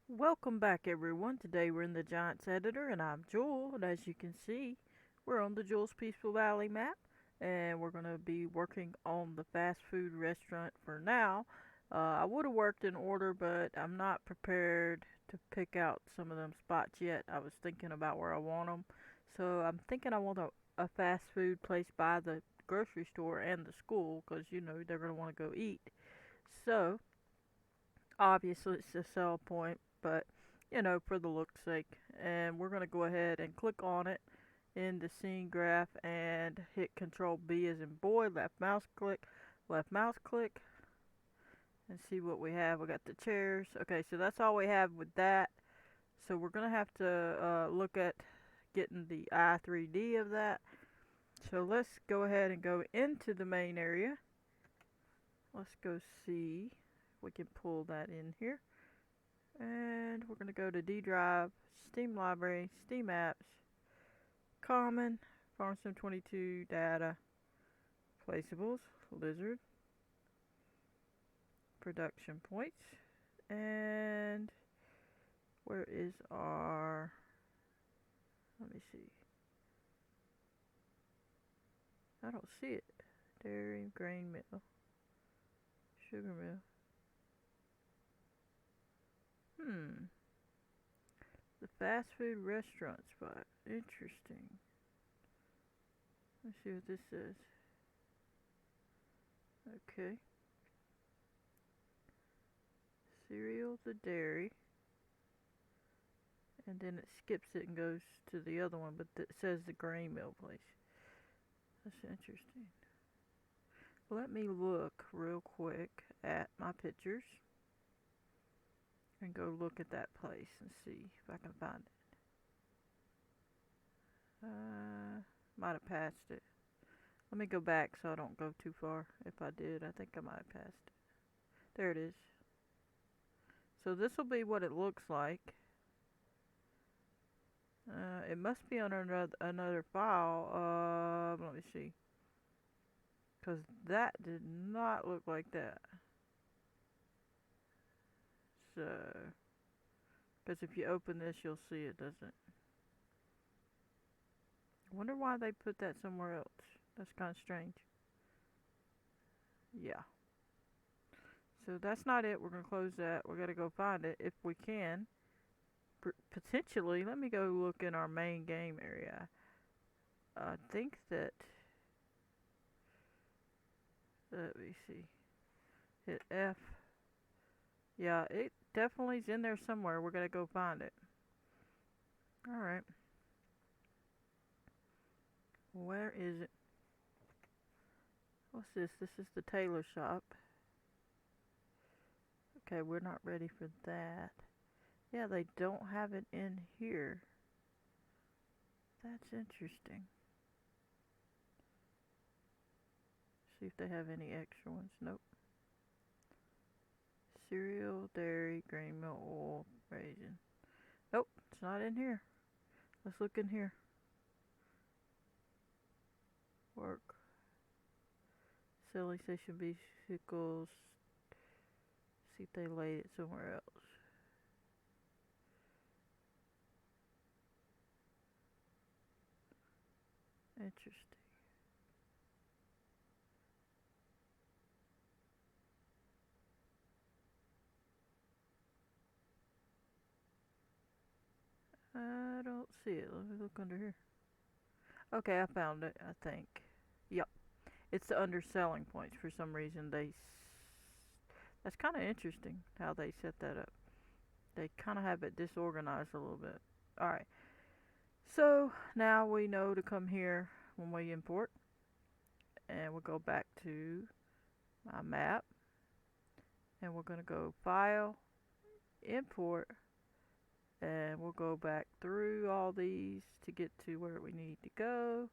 Welcome back, everyone. Today we're in the Giants editor, and I'm Jewel. And as you can see, we're on the Jules Peaceful Valley map, and we're going to be working on the fast food restaurant for now. I would have worked in order, but I'm not prepared to pick out some of them spots yet. I was thinking about where I want them. So I'm thinking I want a fast food place by the grocery store and the school because, they're going to want to go eat. So obviously it's a sell point, but for the look's sake. And we're gonna go ahead and click on it in the scene graph and hit Control B as in boy, left mouse click, and see what we have. We got the chairs. Okay, so that's all we have with that. So we're gonna have to look at getting the i3D of that. So let's go ahead and go into the main area. Let's go see if we can pull that in here. And we're going to go to D drive, Steam library, Steam apps, common, FarmSim 22 data, placeables, lizard, production points, and where is our, let me see, I don't see it, dairy, grain mill, sugar mill, the fast food restaurant spot, interesting. Let's see what this says. Okay. Cereal, the dairy, and then it skips it and goes to the other one, but it says the grain mill place. That's interesting. Let me look real quick at my pictures and go look at that place and see if I can find it. Might have passed it. Let me go back so I don't go too far. If I did, I think I might have passed it. There it is. So this will be what it looks like. It must be on another file. Let me see. Because that did not look like that. So, because if you open this, you'll see it doesn't. I wonder why they put that somewhere else. That's kind of strange. Yeah. So that's not it. We're going to close that. We're going to go find it if we can. Potentially, let me go look in our main game area. I think that, let me see. Hit F. Yeah, it definitely is in there somewhere. We're going to go find it. Alright. Where is it? What's this? This is the tailor shop. Okay, we're not ready for that. Yeah, they don't have it in here. That's interesting. See if they have any extra ones. Nope. Cereal, dairy, grain mill, oil, raisin. Nope, it's not in here. Let's look in here. Work. Selling station vehicles. See if they laid it somewhere else. Interesting. I don't see it. Let me look under here. Okay, I found it, I think. Yep. It's the underselling points for some reason. That's kind of interesting how they set that up. They kind of have it disorganized a little bit. Alright, so now we know to come here when we import. And we'll go back to my map. And we're going to go File, Import. And we'll go back through all these to get to where we need to go.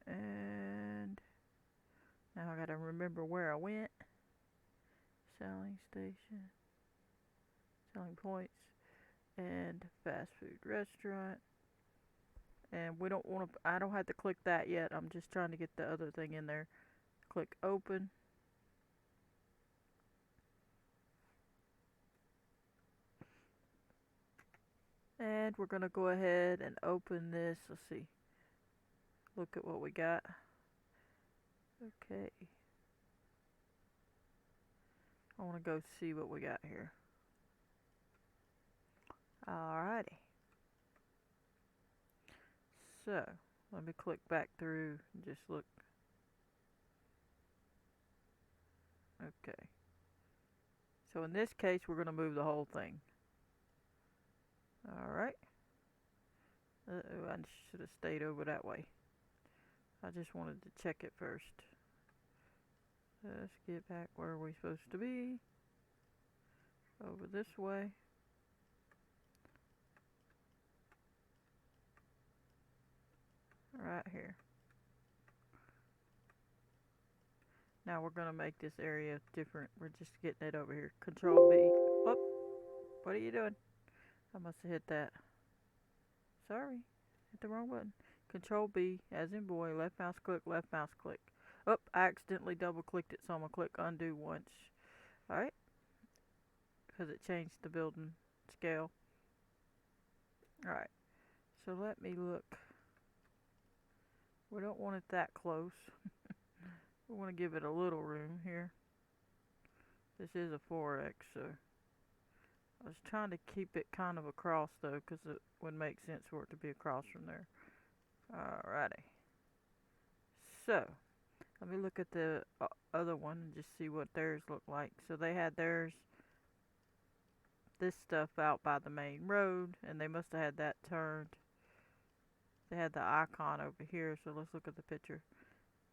And now I gotta remember where I went. Selling station, selling points, and fast food restaurant. And we don't want to, I don't have to click that yet. I'm just trying to get the other thing in there. Click open. And we're gonna go ahead and open this. Let's see. Look at what we got. Okay. I want to go see what we got here. Alrighty. So, let me click back through and just look. Okay. So in this case, we're going to move the whole thing. Alright. Uh-oh, I should have stayed over that way. I just wanted to check it first. Let's get back where we're supposed to be. Over this way. Right here. Now we're going to make this area different. We're just getting it over here. Control B. Oh, what are you doing? I must have hit that. Sorry. Hit the wrong button. Control B, as in boy, left mouse click, left mouse click. Oh, I accidentally double clicked it, so I'm going to click undo once. Alright. Because it changed the building scale. Alright. So let me look. We don't want it that close. We want to give it a little room here. This is a 4x, so I was trying to keep it kind of across though, because it would make sense for it to be across from there. Alrighty. So, let me look at the other one and just see what theirs look like. So they had theirs, this stuff out by the main road, and they must have had that turned. They had the icon over here, so let's look at the picture.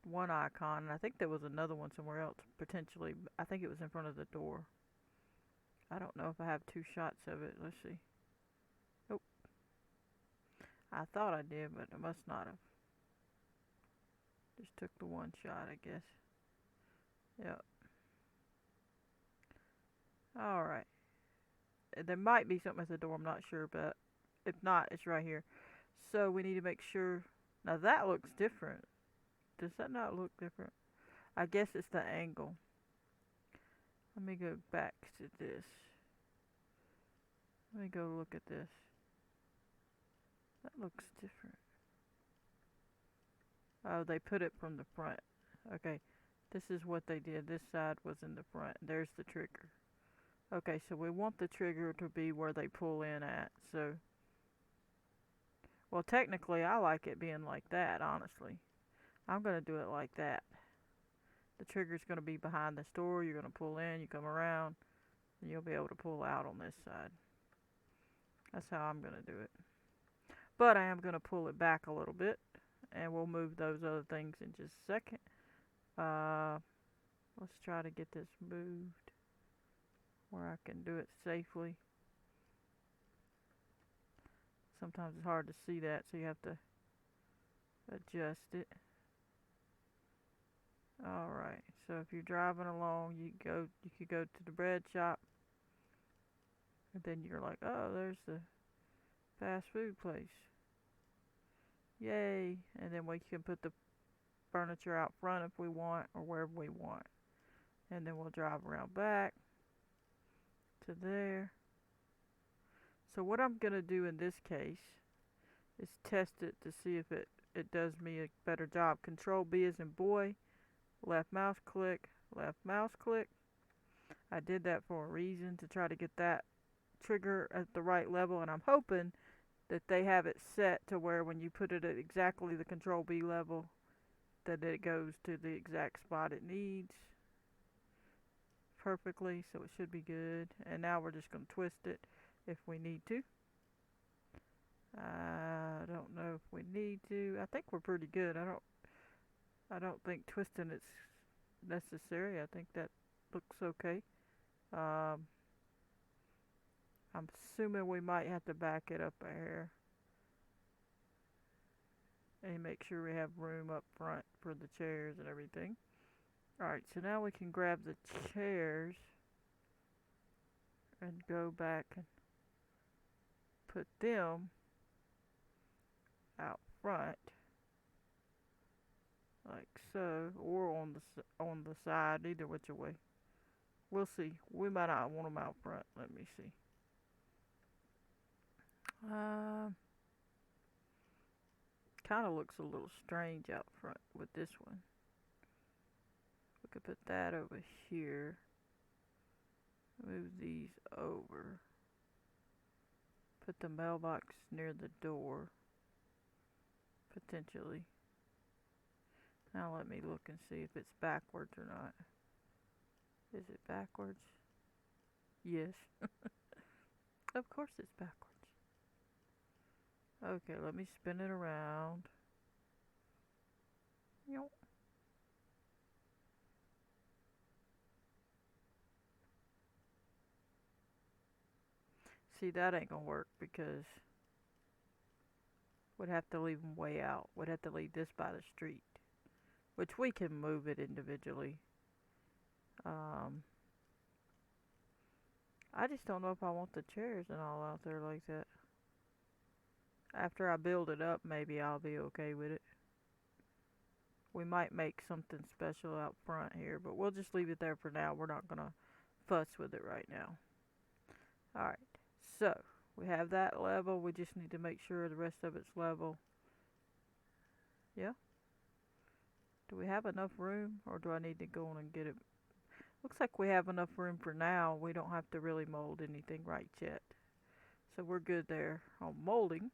One icon, and I think there was another one somewhere else, potentially. I think it was in front of the door. I don't know if I have two shots of it. Let's see. Nope. I thought I did, but I must not have. Just took the one shot, I guess. Yep. Alright. There might be something at the door, I'm not sure, but if not, it's right here. So we need to make sure. Now that looks different. Does that not look different? I guess it's the angle. Let me go back to this. Let me go look at this. That looks different. Oh, they put it from the front. Okay, this is what they did. This side was in the front. There's the trigger. Okay, so we want the trigger to be where they pull in at. So, well, technically, I like it being like that, honestly. I'm going to do it like that. The trigger's going to be behind the store. You're going to pull in, you come around, and you'll be able to pull out on this side. That's how I'm going to do it. But I am going to pull it back a little bit, and we'll move those other things in just a second. Let's try to get this moved where I can do it safely. Sometimes it's hard to see that, so you have to adjust it. Alright, so if you're driving along, you could go to the bread shop, and then you're like, oh, there's the fast food place. Yay! And then we can put the furniture out front if we want, or wherever we want. And then we'll drive around back to there. So what I'm going to do in this case is test it to see if it does me a better job. Control B as in boy, left mouse click, left mouse click. I did that for a reason, to try to get that trigger at the right level, and I'm hoping that they have it set to where when you put it at exactly the Control B level, that it goes to the exact spot it needs perfectly, so it should be good. And now we're just going to twist it if we need to. I don't know if we need to. I think we're pretty good. I don't think twisting it's necessary. I think that looks okay. I'm assuming we might have to back it up a hair and make sure we have room up front for the chairs and everything. Alright, so now we can grab the chairs and go back and put them out front, like so, or on the side, either which way. We'll see. We might not want them out front. Let me see. Uh, kind of looks a little strange out front with this one. We could put that over here. Move these over. Put the mailbox near the door, potentially. Now let me look and see if it's backwards or not. Is it backwards? Yes. Of course it's backwards. Okay, let me spin it around. Yep. See, that ain't gonna work because we'd have to leave them way out. We'd have to leave this by the street, which we can move it individually. Um, I just don't know if I want the chairs and all out there like that. After I build it up, maybe I'll be okay with it. We might make something special out front here, but we'll just leave it there for now. We're not gonna fuss with it right now. Alright, so we have that level. We just need to make sure the rest of it's level. Yeah? Do we have enough room, or do I need to go on and get it? Looks like we have enough room for now. We don't have to really mold anything right yet. So we're good there on molding.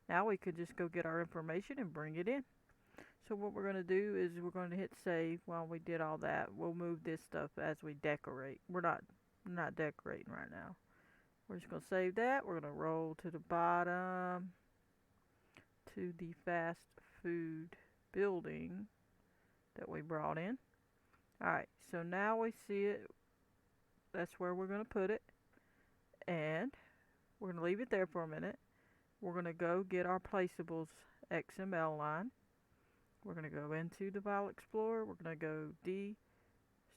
Now we could just go get our information and bring it in. So what we're going to do is we're going to hit save. While we did all that, we'll move this stuff as we decorate. We're not decorating right now. We're just going to save that. We're going to roll to the bottom to the fast food building that we brought in. Alright, so now we see it. That's where we're going to put it. And we're going to leave it there for a minute. We're going to go get our placeables XML line. We're going to go into the File Explorer. We're going to go D,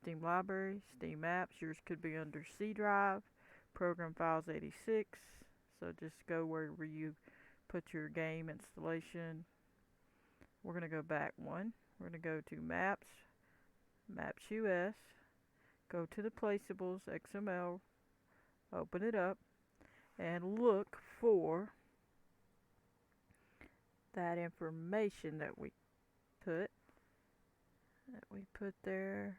Steam Library, Steam Apps. Yours could be under C Drive, Program Files 86. So just go wherever you put your game installation. We're going to go back one. We're going to go to Maps, Maps US, go to the Placeables XML, open it up, and look for that information that we put there.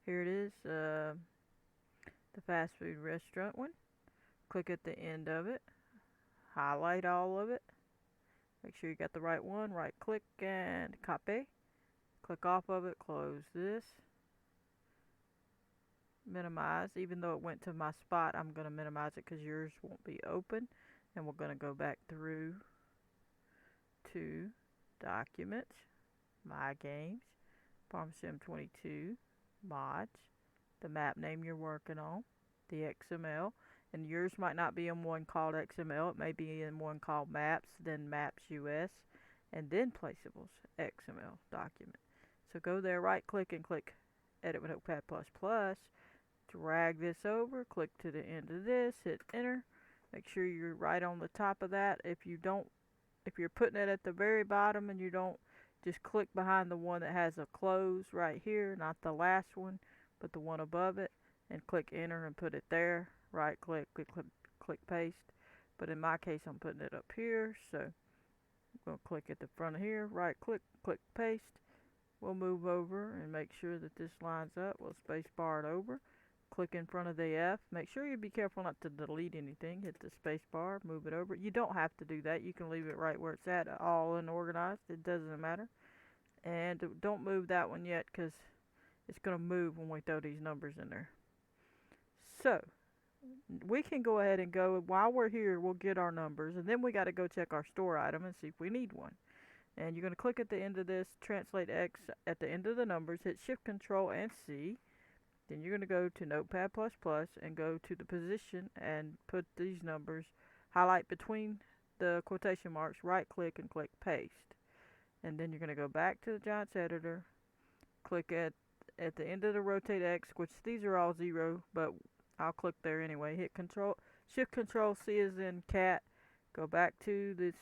Here it is, the fast food restaurant one. Click at the end of it, highlight all of it, make sure you got the right one, right click and copy. Click off of it, close this, minimize. Even though it went to my spot, I'm going to minimize it because yours won't be open. And we're going to go back through to Documents, My Games, Farm Sim 22, Mods, the map name you're working on, the XML. And yours might not be in one called XML. It may be in one called Maps, then Maps US, and then Placeables XML document. So go there, right click and click Edit with Notepad++. Drag this over, click to the end of this, hit enter. Make sure you're right on the top of that. If you're putting it at the very bottom and you don't, just click behind the one that has a close right here, not the last one, but the one above it, and click enter and put it there. Right click, click paste. But in my case, I'm putting it up here, so I'm going to click at the front of here, right click, click paste. We'll move over and make sure that this lines up. We'll space bar it over. Click in front of the F. Make sure you be careful not to delete anything. Hit the space bar, move it over. You don't have to do that. You can leave it right where it's at, all unorganized. It doesn't matter. And don't move that one yet because it's going to move when we throw these numbers in there. So, we can go ahead and go, while we're here, we'll get our numbers. And then we got to go check our store item and see if we need one. And you're going to click at the end of this, translate X at the end of the numbers, hit Shift Control and C. Then you're going to go to Notepad++ and go to the position and put these numbers, highlight between the quotation marks, right click and click paste. And then you're going to go back to the Giants editor, click at the end of the rotate X, which these are all 0, but I'll click there anyway. Hit Control, Shift Control C as in cat, go back to this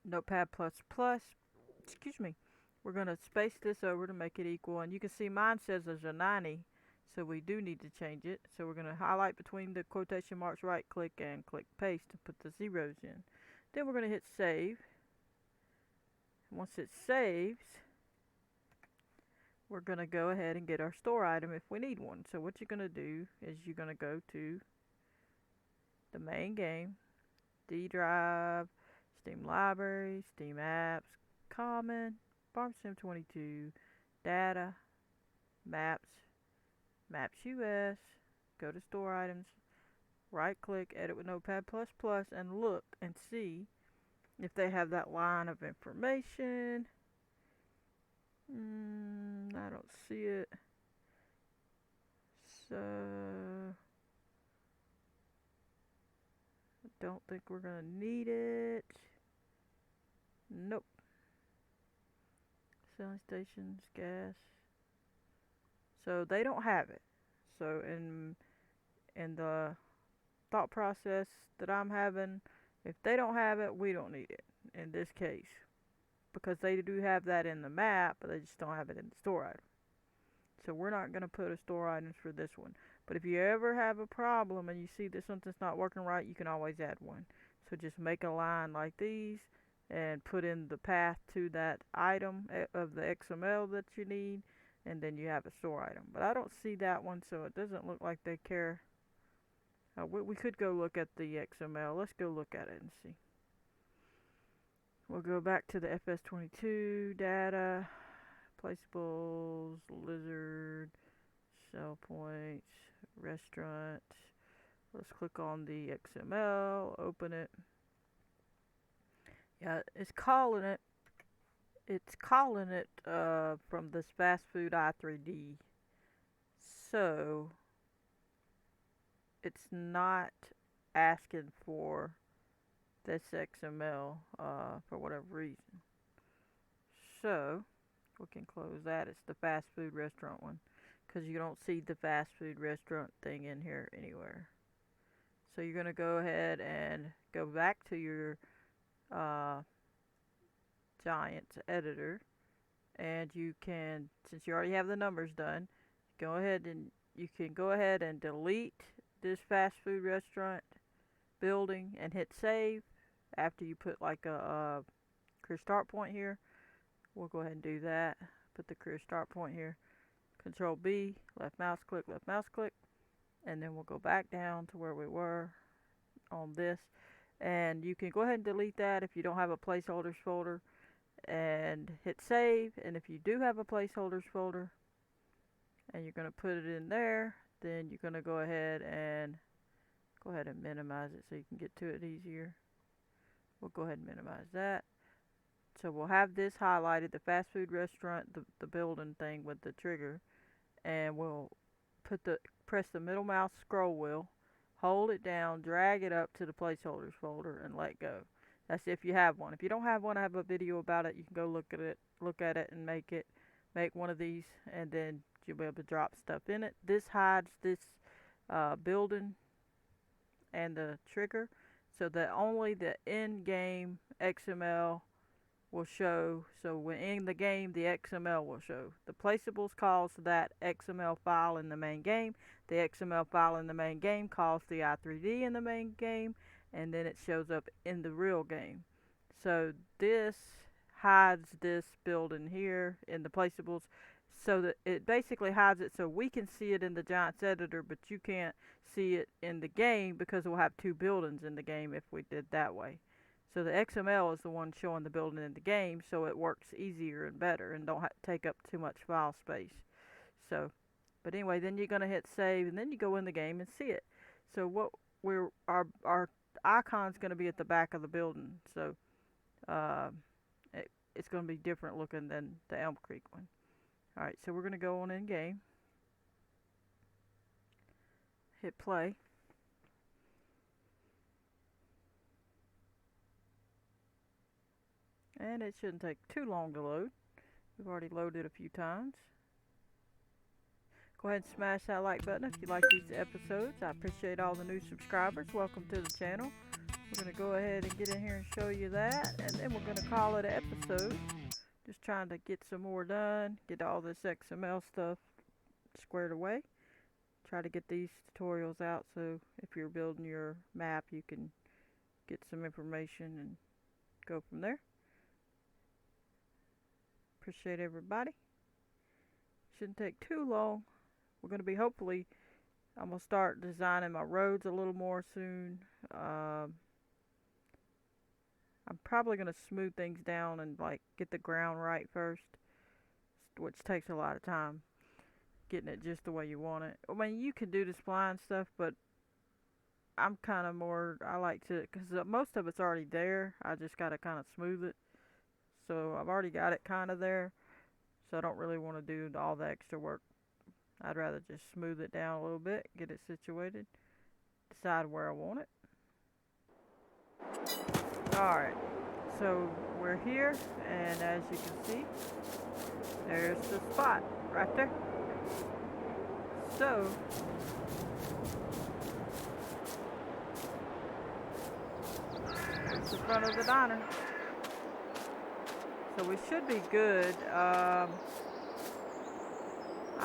Notepad++, excuse me, we're going to space this over to make it equal, and you can see mine says there's a 90, So we do need to change it. So we're going to highlight between the quotation marks, right click, and click paste to put the zeros in. Then we're going to hit save. Once it saves, we're going to go ahead and get our store item if we need one. So what you're going to do is you're going to go to the main game, D drive, Steam library, Steam apps, common, Farm Sim 22, data, maps, maps US, go to store items, right click, edit with Notepad++, and look and see if they have that line of information. I don't see it. So I don't think we're gonna need it. Nope. Selling stations, gas. So they don't have it. So in the thought process that I'm having, if they don't have it, we don't need it in this case. Because they do have that in the map, but they just don't have it in the store item. So we're not going to put a store items for this one. But if you ever have a problem and you see that something's not working right, you can always add one. So just make a line like these and put in the path to that item of the XML that you need, and then you have a store item. But I don't see that one, so it doesn't look like they care. We could go look at the XML. Let's go look at it and see. We'll go back to the FS22 data, placeables, lizard, sell points, restaurant. Let's click on the XML, open it. Yeah, it's calling it from this fast food i3D. So it's not asking for this XML for whatever reason. So we can close that. It's the fast food restaurant one, because you don't see the fast food restaurant thing in here anywhere. So you're going to go ahead and go back to your Giants editor, and you can, since you already have the numbers done, you can go ahead and delete this fast food restaurant building and hit save after you put like a career start point here. We'll go ahead and do that. Put the career start point here. Control B, left mouse click, and then we'll go back down to where we were on this. And you can go ahead and delete that if you don't have a placeholders folder, and hit save. And if you do have a placeholders folder and you're going to put it in there, then you're going to go ahead and minimize it so you can get to it easier. We'll go ahead and minimize that. So we'll have this highlighted, the fast food restaurant, the building thing with the trigger, and we'll press the middle mouse scroll wheel, hold it down, drag it up to the placeholders folder, and let go. That's if you have one. If you don't have one, I have a video about it. You can go look at it and make one of these, and then you'll be able to drop stuff in it. This hides this building and the trigger, so that only the in-game XML will show. So when in the game, the XML will show. The placeables calls that XML file in the main game. The XML file in the main game calls the i3D in the main game, and then it shows up in the real game. So this hides this building here in the placeables, so that it basically hides it so we can see it in the Giants editor, but you can't see it in the game because we'll have two buildings in the game if we did that way. So the XML is the one showing the building in the game, so it works easier and better and don't take up too much file space. So, but anyway, then you're going to hit save, and then you go in the game and see it. So our icon's going to be at the back of the building, so it's going to be different looking than the Elm Creek one. Alright, so we're going to go on in game, hit play. And it shouldn't take too long to load. We've already loaded a few times. Go ahead and smash that like button if you like these episodes. I appreciate all the new subscribers. Welcome to the channel. We're going to go ahead and get in here and show you that. And then we're going to call it an episode. Just trying to get some more done. Get all this XML stuff squared away. try to get these tutorials out so if you're building your map you can get some information and go from there. Appreciate everybody. Shouldn't take too long. We're going to be hopefully, I'm going to start designing my roads a little more soon. I'm probably going to smooth things down and like get the ground right first, which takes a lot of time, getting it just the way you want it. I mean, you can do the spline stuff, but I'm kind of more, I like to, because most of it's already there. I just got to kind of smooth it. So I've already got it kind of there. So I don't really want to do all the extra work. I'd rather just smooth it down a little bit, get it situated, decide where I want it. Alright, so we're here, and as you can see, there's the spot right there. So, there's the front of the diner. So we should be good. I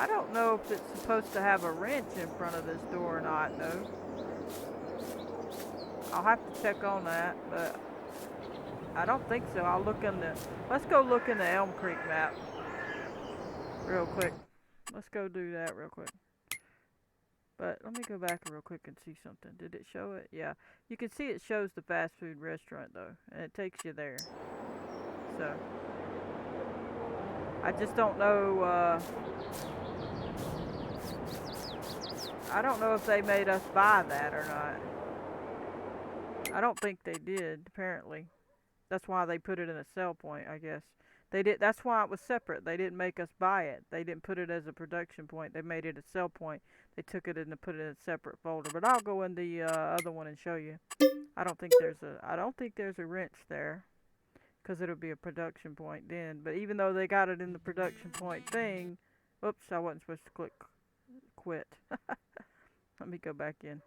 don't know if it's supposed to have a wrench in front of this door or not, though. I'll have to check on that, but I don't think so. I'll look in the, let's go look in the Elm Creek map real quick. Let's go do that real quick. But let me go back real quick and see something. Did it show it? Yeah. You can see it shows the fast food restaurant, though, and it takes you there. So, I just don't know, I don't know if they made us buy that or not. I don't think they did, apparently. That's why they put it in a sell point, I guess. They did. That's why it was separate. They didn't make us buy it. They didn't put it as a production point. They made it a sell point. They took it and put it in a separate folder. But I'll go in the other one and show you. I don't think there's a wrench there, because it'll be a production point then. But even though they got it in the production point thing, oops, I wasn't supposed to click quit. Let me go back in.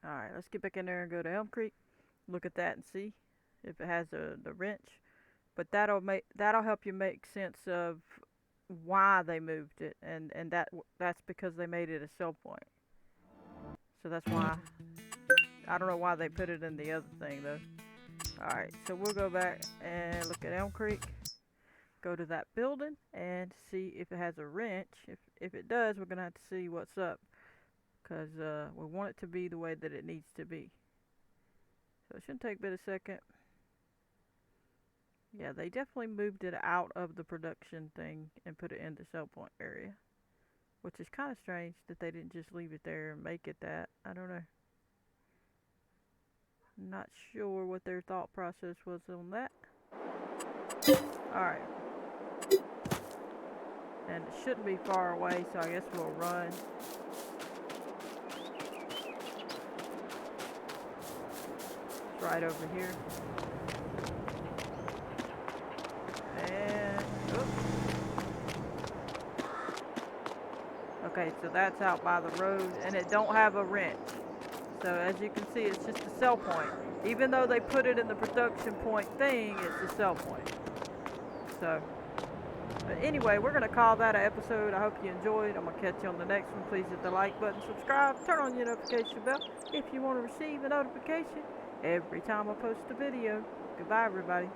Alright, let's get back in there and go to Elm Creek. Look at that and see if it has the wrench. But that'll help you make sense of why they moved it, and that's because they made it a sell point. So that's why. I don't know why they put it in the other thing though. Alright, so we'll go back and look at Elm Creek. Go to that building and see if it has a wrench. If it does, we're going to have to see what's up, because we want it to be the way that it needs to be. So it shouldn't take but a second. Yeah, they definitely moved it out of the production thing and put it in the sell point area, which is kind of strange that they didn't just leave it there and make it that. I don't know. Not sure what their thought process was on that. Alright. And it shouldn't be far away, so I guess we'll run. It's right over here. And, oops. Okay, so that's out by the road, and it don't have a wrench. So as you can see, it's just a sell point. Even though they put it in the production point thing, it's a sell point. So, but anyway, we're going to call that an episode. I hope you enjoyed. I'm going to catch you on the next one. Please hit the like button, subscribe, turn on your notification bell if you want to receive a notification every time I post a video. Goodbye, everybody.